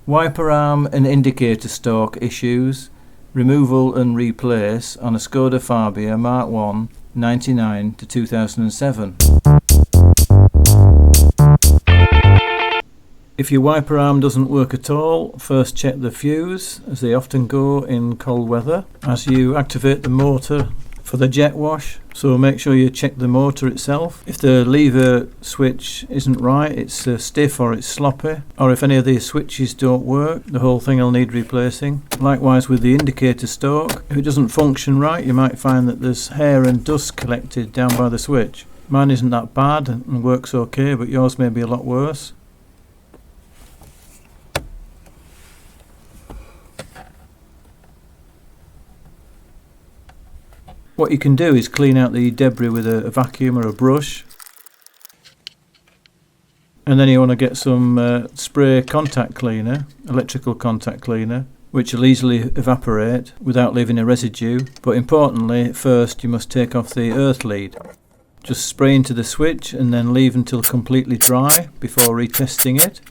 Wiper arm and indicator stalk issues, removal and replace on a Skoda Fabia Mark 1 99 to 2007. If your wiper arm doesn't work at all, first check the fuse, as they often go in cold weather, as you activate the motor for the jet wash. So make sure you check the motor itself. If the lever switch isn't right, it's stiff or it's sloppy, or if any of these switches don't work, the whole thing will need replacing. Likewise with the indicator stalk, if it doesn't function right, you might find that there's hair and dust collected down by the switch. Mine isn't that bad and works okay, but yours may be a lot worse. What you can do is clean out the debris with a vacuum or a brush, and then you want to get some spray contact cleaner, electrical contact cleaner, which will easily evaporate without leaving a residue. But importantly, first you must take off the earth lead. Just spray into the switch and then leave until completely dry before retesting it.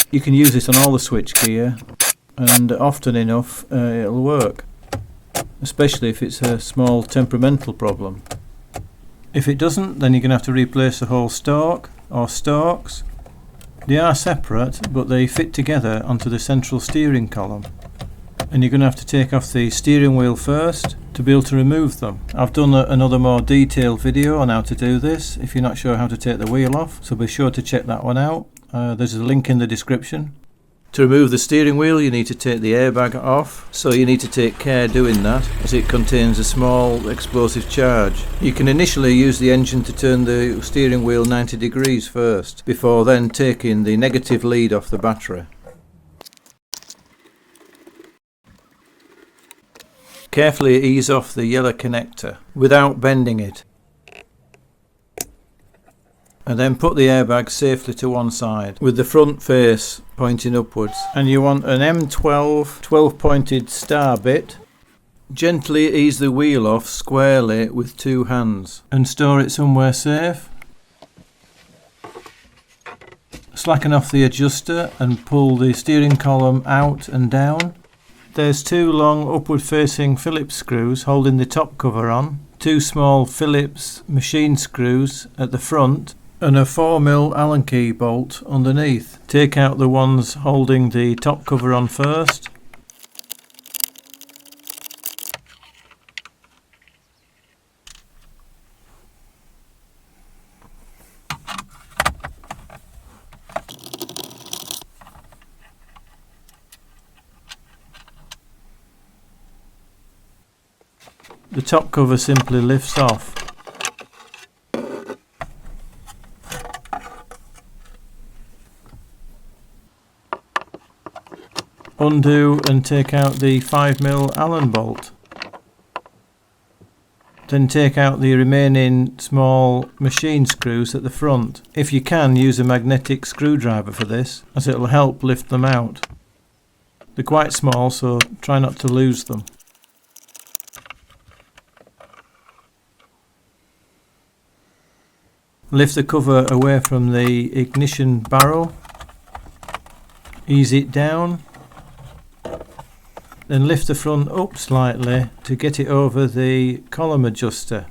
You can use this on all the switch gear, and often enough it'll work, especially if it's a small temperamental problem. If it doesn't, then you're going to have to replace the whole stalk or stalks. They are separate, but they fit together onto the central steering column, and you're going to have to take off the steering wheel first to be able to remove them. I've done another more detailed video on how to do this if you're not sure how to take the wheel off, so be sure to check that one out. There's a link in the description. To remove the steering wheel, you need to take the airbag off, so you need to take care doing that, as it contains a small explosive charge. You can initially use the engine to turn the steering wheel 90 degrees first, before then taking the negative lead off the battery. Carefully ease off the yellow connector without bending it, and then put the airbag safely to one side with the front face pointing upwards. And you want an M12 12-pointed star bit. Gently ease the wheel off squarely with two hands and store it somewhere safe. Slacken off the adjuster and pull the steering column out and down. There's two long upward facing Phillips screws holding the top cover on, two small Phillips machine screws at the front, and a 4mm Allen key bolt underneath. Take out the ones holding the top cover on first. The top cover simply lifts off. Undo and take out the 5mm Allen bolt. Then take out the remaining small machine screws at the front. If you can, use a magnetic screwdriver for this, as it will help lift them out. They're quite small, so try not to lose them. Lift the cover away from the ignition barrel. Ease it down. Then lift the front up slightly to get it over the column adjuster.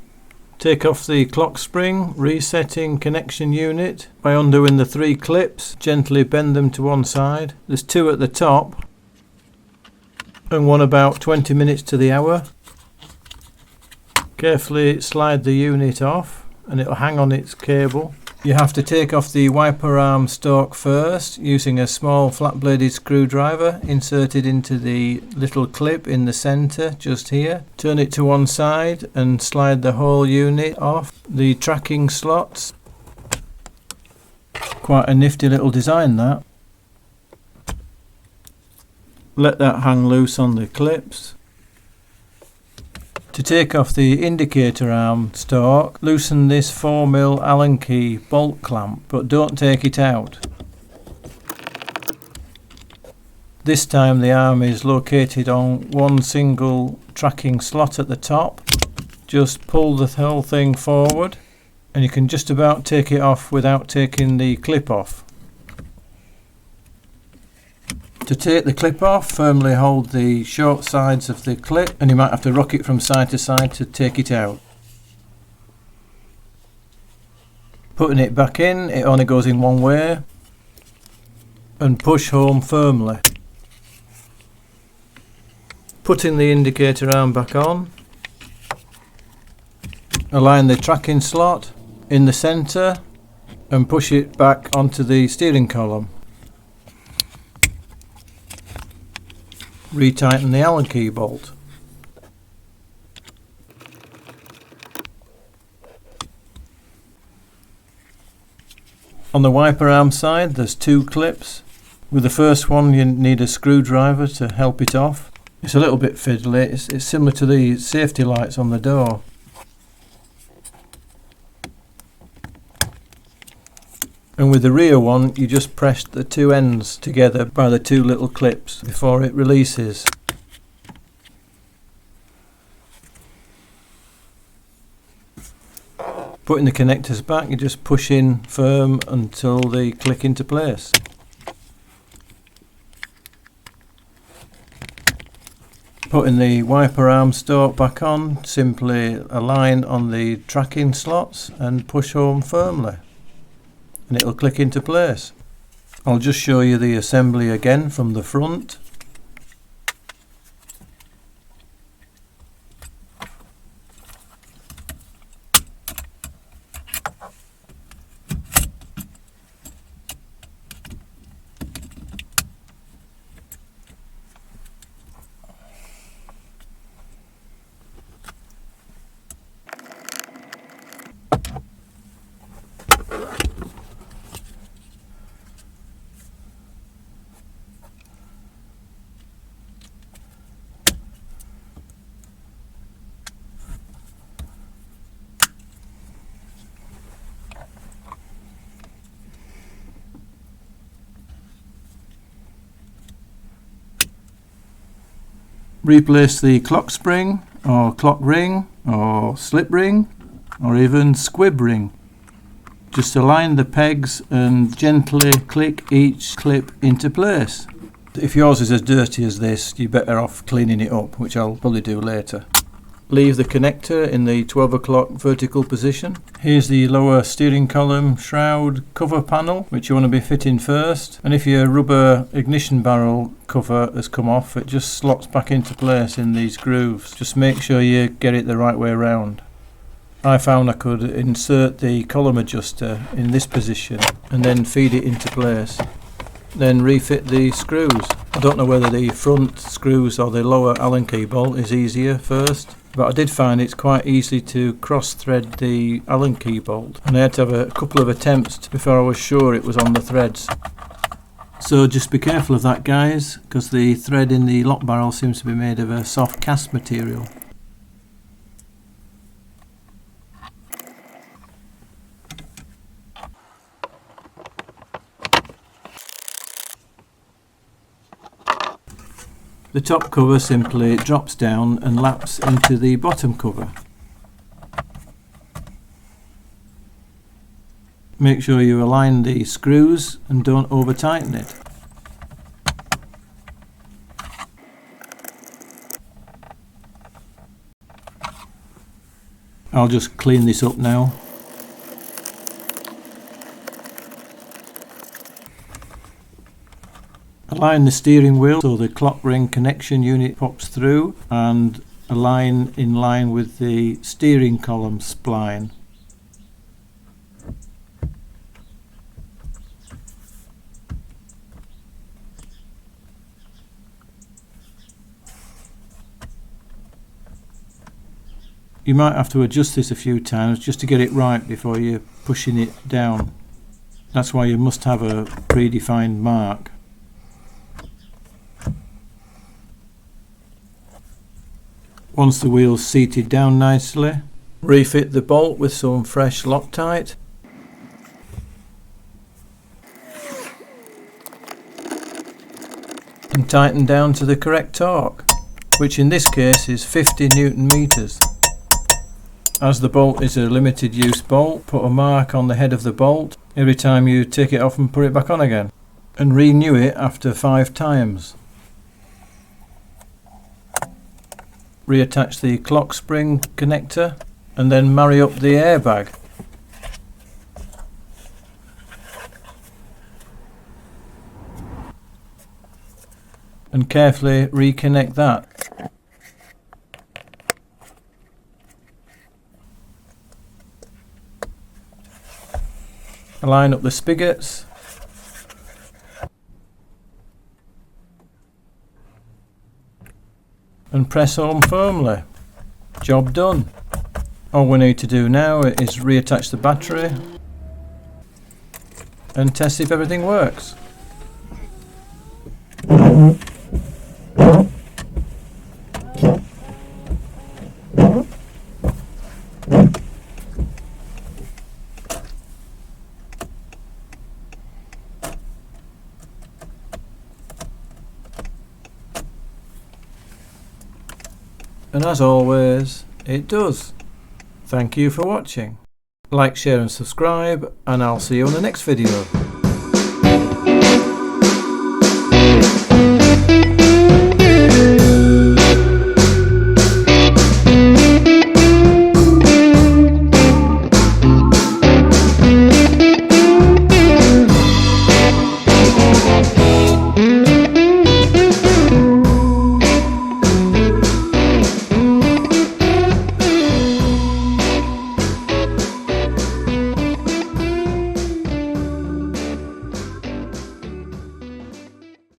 Take off the clock spring resetting connection unit by undoing the three clips. Gently bend them to one side. There's two at the top and one about 20 minutes to the hour. Carefully slide the unit off and it will hang on its cable. You have to take off the wiper arm stalk first using a small flat bladed screwdriver inserted into the little clip in the centre just here. Turn it to one side and slide the whole unit off. The tracking slots, quite a nifty little design that. Let that hang loose on the clips. To take off the indicator arm stalk, loosen this 4mm Allen key bolt clamp, but don't take it out. This time the arm is located on one single tracking slot at the top. Just pull the whole thing forward and you can just about take it off without taking the clip off. To To take the clip off, firmly hold the short sides of the clip, and you might have to rock it from side to side to take it out. Putting it back in, it only goes in one way, and push home firmly. Putting the indicator arm back on, align the tracking slot in the centre and push it back onto the steering column. Retighten the Allen key bolt. On the wiper arm side there's two clips. With the first one you need a screwdriver to help it off. It's a little bit fiddly, it's similar to the safety lights on the door. And with the rear one you just press the two ends together by the two little clips before it releases. Putting the connectors back, you just push in firm until they click into place. Putting the wiper arm stalk back on, simply align on the tracking slots and push home firmly, and it'll click into place. I'll just show you the assembly again from the front. Replace the clock spring or clock ring or slip ring or even squib ring. Just align the pegs and gently click each clip into place. If yours is as dirty as this, you're better off cleaning it up, which I'll probably do later. Leave the connector in the 12 o'clock vertical position. Here's the lower steering column shroud cover panel, which you want to be fitting first. And if your rubber ignition barrel cover has come off, it just slots back into place in these grooves. Just make sure you get it the right way around. I found I could insert the column adjuster in this position and then feed it into place. Then refit the screws. I don't know whether the front screws or the lower Allen key bolt is easier first, but I did find it's quite easy to cross thread the Allen key bolt, and I had to have a couple of attempts before I was sure it was on the threads. So just be careful of that, guys, because the thread in the lock barrel seems to be made of a soft cast material. The top cover simply drops down and laps into the bottom cover. Make sure you align the screws and don't over tighten it. I'll just clean this up now. Align the steering wheel so the clock ring connection unit pops through, and align in line with the steering column spline. You might have to adjust this a few times just to get it right before you're pushing it down. That's why you must have a predefined mark. Once the wheel's seated down nicely, refit the bolt with some fresh Loctite. And tighten down to the correct torque, which in this case is 50 Newton meters. As the bolt is a limited use bolt, put a mark on the head of the bolt every time you take it off and put it back on again. and renew it after 5 times. Reattach the clock spring connector and then marry up the airbag. And carefully reconnect that. Line up the spigots. And press home firmly. Job done. All we need to do now is reattach the battery and test if everything works. And as always, it does. Thank you for watching. Like, share and subscribe, and I'll see you on the next video.